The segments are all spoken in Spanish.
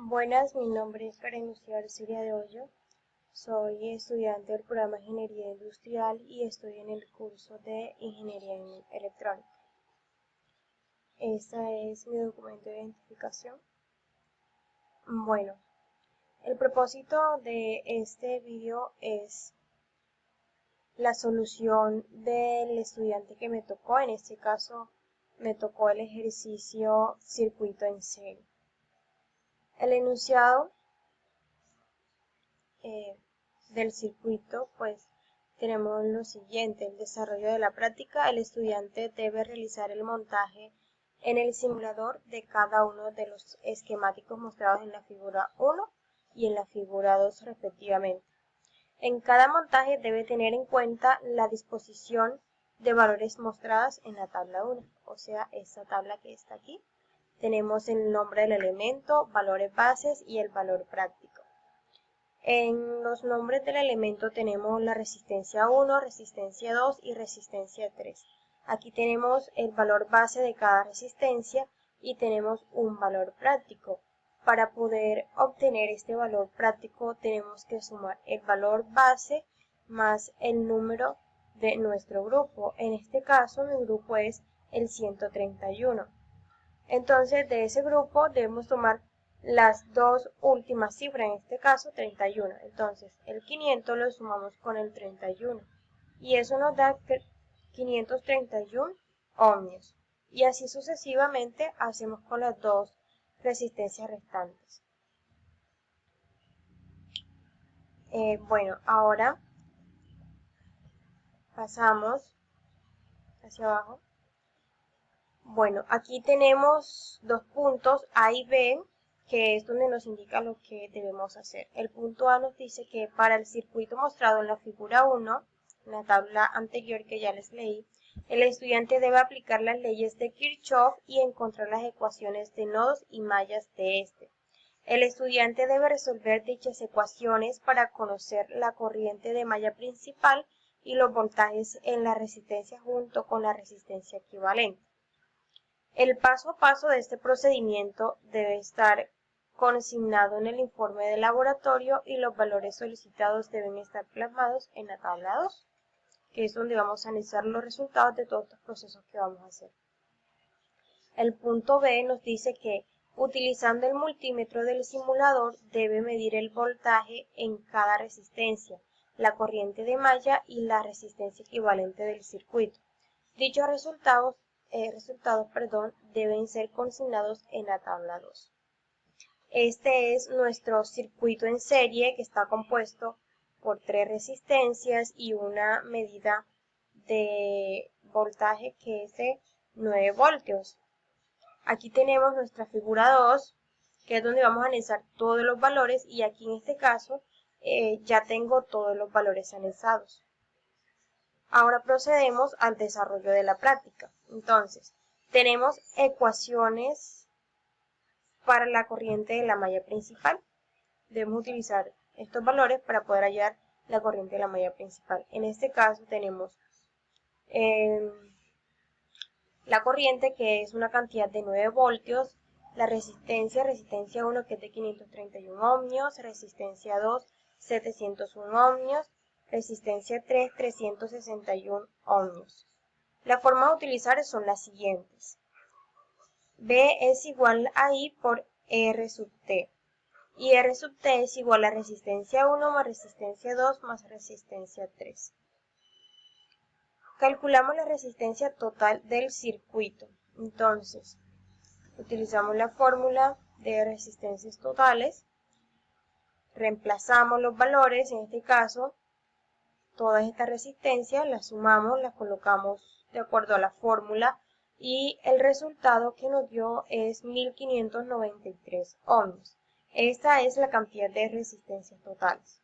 Buenas, mi nombre es Karen Lucía Arcilia de Hoyo. Soy estudiante del programa de Ingeniería Industrial y estoy en el curso de Ingeniería Electrónica. Este es mi documento de identificación. Bueno, el propósito de este video es la solución del estudiante que me tocó. En este caso, me tocó el ejercicio circuito en serie. El enunciado del circuito, pues tenemos lo siguiente: el desarrollo de la práctica. El estudiante debe realizar el montaje en el simulador de cada uno de los esquemáticos mostrados en la figura 1 y en la figura 2 respectivamente. En cada montaje debe tener en cuenta la disposición de valores mostradas en la tabla 1, o sea, esta tabla que está aquí. Tenemos el nombre del elemento, valores bases y el valor práctico. En los nombres del elemento tenemos la resistencia 1, resistencia 2 y resistencia 3. Aquí tenemos el valor base de cada resistencia y tenemos un valor práctico. Para poder obtener este valor práctico tenemos que sumar el valor base más el número de nuestro grupo. En este caso mi grupo es el 131. Entonces de ese grupo debemos tomar las dos últimas cifras, en este caso 31. Entonces el 500 lo sumamos con el 31 y eso nos da 531 ohmios. Y así sucesivamente hacemos con las dos resistencias restantes. Bueno, ahora pasamos hacia abajo. Bueno, aquí tenemos dos puntos A y B, que es donde nos indica lo que debemos hacer. El punto A nos dice que para el circuito mostrado en la figura 1, en la tabla anterior que ya les leí, el estudiante debe aplicar las leyes de Kirchhoff y encontrar las ecuaciones de nodos y mallas de este. El estudiante debe resolver dichas ecuaciones para conocer la corriente de malla principal y los voltajes en la resistencia junto con la resistencia equivalente. El paso a paso de este procedimiento debe estar consignado en el informe de laboratorio y los valores solicitados deben estar plasmados en la tabla 2, que es donde vamos a analizar los resultados de todos estos procesos que vamos a hacer. El punto B nos dice que utilizando el multímetro del simulador debe medir el voltaje en cada resistencia, la corriente de malla y la resistencia equivalente del circuito. Dichos resultados deben ser consignados en la tabla 2. Este es nuestro circuito en serie, que está compuesto por 3 resistencias y una medida de voltaje que es de 9 voltios. Aquí tenemos nuestra figura 2, que es donde vamos a analizar todos los valores, y aquí en este caso ya tengo todos los valores analizados. Ahora procedemos al desarrollo de la práctica. Entonces, tenemos ecuaciones para la corriente de la malla principal. Debemos utilizar estos valores para poder hallar la corriente de la malla principal. En este caso tenemos la corriente, que es una cantidad de 9 voltios, la resistencia 1, que es de 531 ohmios, resistencia 2, 701 ohmios, resistencia 3, 361 ohmios. La forma de utilizar son las siguientes. B es igual a I por R sub T. Y R sub T es igual a resistencia 1 más resistencia 2 más resistencia 3. Calculamos la resistencia total del circuito. Entonces, utilizamos la fórmula de resistencias totales. Reemplazamos los valores, en este caso, todas estas resistencias las sumamos, las colocamos de acuerdo a la fórmula y el resultado que nos dio es 1593 ohmios. Esta es la cantidad de resistencias totales.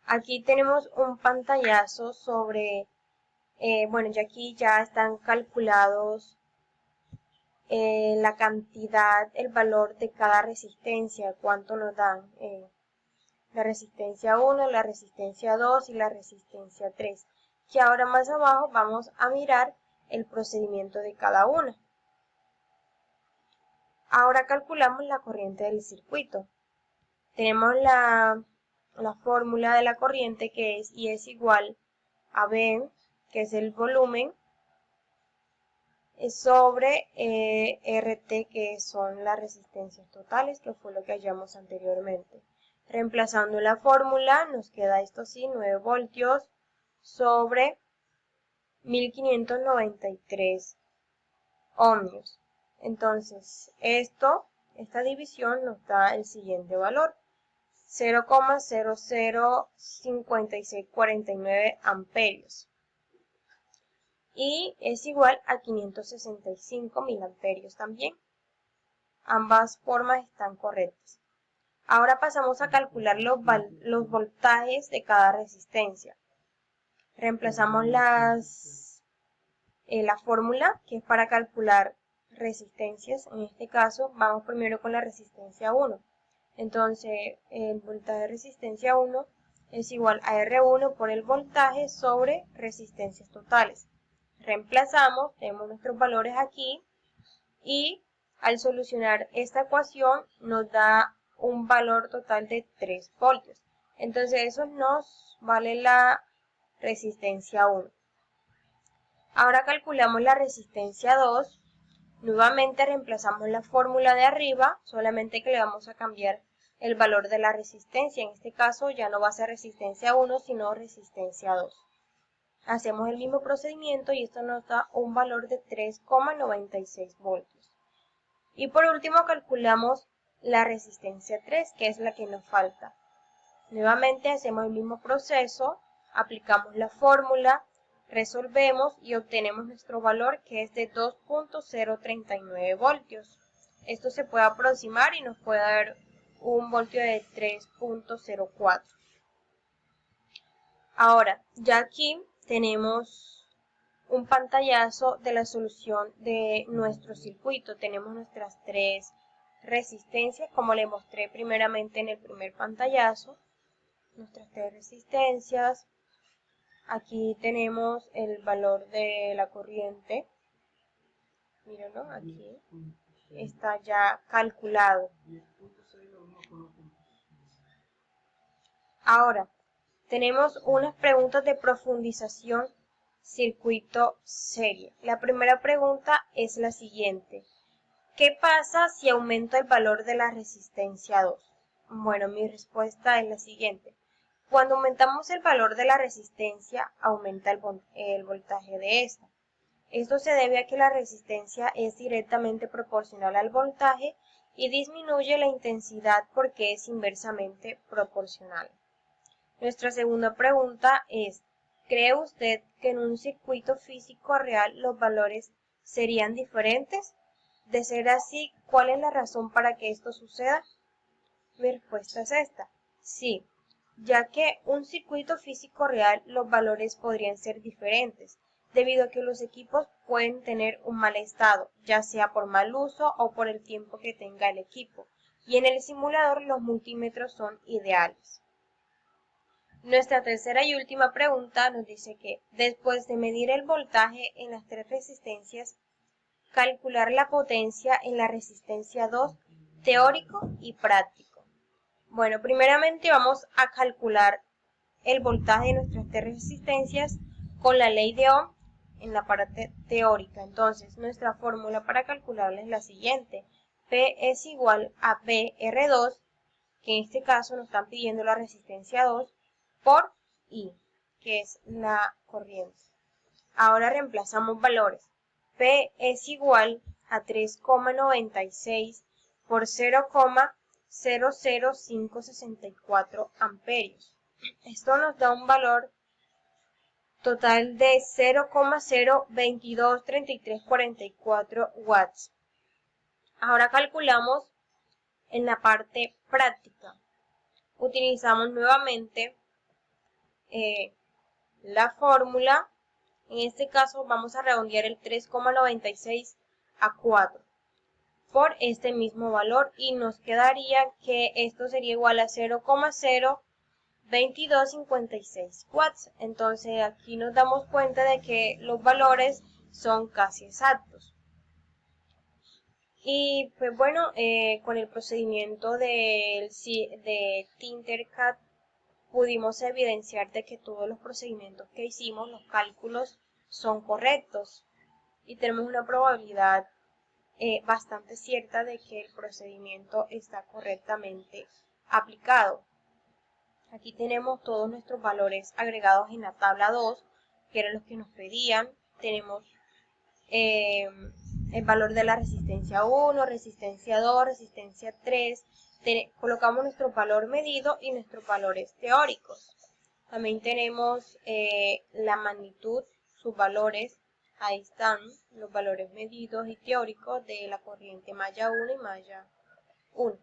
Aquí tenemos un pantallazo sobre, bueno, ya aquí ya están calculados la cantidad, el valor de cada resistencia, cuánto nos dan. La resistencia 1, la resistencia 2 y la resistencia 3, que ahora más abajo vamos a mirar el procedimiento de cada una. Ahora calculamos la corriente del circuito. Tenemos la fórmula de la corriente que es I es igual a B, que es el volumen, sobre RT, que son las resistencias totales, que fue lo que hallamos anteriormente. Reemplazando la fórmula nos queda esto así, 9 voltios sobre 1593 ohmios. Entonces, esta división nos da el siguiente valor: 0,005649 amperios. Y es igual a 565 miliamperios también. Ambas formas están correctas. Ahora pasamos a calcular los voltajes de cada resistencia. Reemplazamos la fórmula, que es para calcular resistencias. En este caso vamos primero con la resistencia 1. Entonces el voltaje de resistencia 1 es igual a R1 por el voltaje sobre resistencias totales. Reemplazamos, tenemos nuestros valores aquí y al solucionar esta ecuación nos da un valor total de 3 voltios. Entonces eso nos vale la resistencia 1. Ahora calculamos la resistencia 2. Nuevamente reemplazamos la fórmula de arriba, solamente que le vamos a cambiar el valor de la resistencia. En este caso ya no va a ser resistencia 1, sino resistencia 2. Hacemos el mismo procedimiento y esto nos da un valor de 3,96 voltios. Y por último calculamos la resistencia 3, que es la que nos falta. Nuevamente hacemos el mismo proceso, aplicamos la fórmula, resolvemos y obtenemos nuestro valor, que es de 2.039 voltios. Esto se puede aproximar y nos puede dar un voltio de 3.04. Ahora, ya aquí tenemos un pantallazo de la solución de nuestro circuito. Tenemos nuestras 3 resistencias, como le mostré primeramente en el primer pantallazo. Nuestras 3 resistencias. Aquí tenemos el valor de la corriente. Mírenlo, aquí está ya calculado. Ahora, tenemos unas preguntas de profundización circuito serie. La primera pregunta es la siguiente: ¿qué pasa si aumento el valor de la resistencia 2? Bueno, mi respuesta es la siguiente. Cuando aumentamos el valor de la resistencia, aumenta el voltaje de esta. Esto se debe a que la resistencia es directamente proporcional al voltaje y disminuye la intensidad porque es inversamente proporcional. Nuestra segunda pregunta es: ¿cree usted que en un circuito físico real los valores serían diferentes? De ser así, ¿cuál es la razón para que esto suceda? Mi respuesta es esta: sí, ya que un circuito físico real los valores podrían ser diferentes, debido a que los equipos pueden tener un mal estado, ya sea por mal uso o por el tiempo que tenga el equipo, y en el simulador los multímetros son ideales. Nuestra tercera y última pregunta nos dice que, después de medir el voltaje en las 3 resistencias, calcular la potencia en la resistencia 2, teórico y práctico. Bueno, primeramente vamos a calcular el voltaje de nuestras 3 resistencias con la ley de Ohm en la parte teórica. Entonces, nuestra fórmula para calcularla es la siguiente: P es igual a PR2, que en este caso nos están pidiendo la resistencia 2, por I, que es la corriente. Ahora reemplazamos valores. P es igual a 3,96 por 0,00564 amperios. Esto nos da un valor total de 0,0223344 watts. Ahora calculamos en la parte práctica. Utilizamos nuevamente la fórmula. En este caso vamos a redondear el 3,96 a 4 por este mismo valor y nos quedaría que esto sería igual a 0,02256 watts. Entonces aquí nos damos cuenta de que los valores son casi exactos. Y pues bueno, con el procedimiento de Tinkercad pudimos evidenciar de que todos los procedimientos que hicimos, los cálculos, son correctos y tenemos una probabilidad bastante cierta de que el procedimiento está correctamente aplicado. Aquí tenemos todos nuestros valores agregados en la tabla 2, que eran los que nos pedían. Tenemos el valor de la resistencia 1, resistencia 2, resistencia 3. Colocamos nuestro valor medido y nuestros valores teóricos. También tenemos la magnitud, sus valores. Ahí están los valores medidos y teóricos de la corriente malla 1 y malla 1.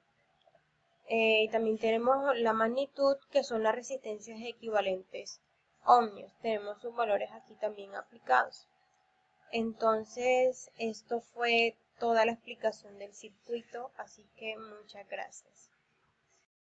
Y también tenemos la magnitud, que son las resistencias equivalentes ohmios. Tenemos sus valores aquí también aplicados. Entonces, esto fue toda la explicación del circuito, así que muchas gracias.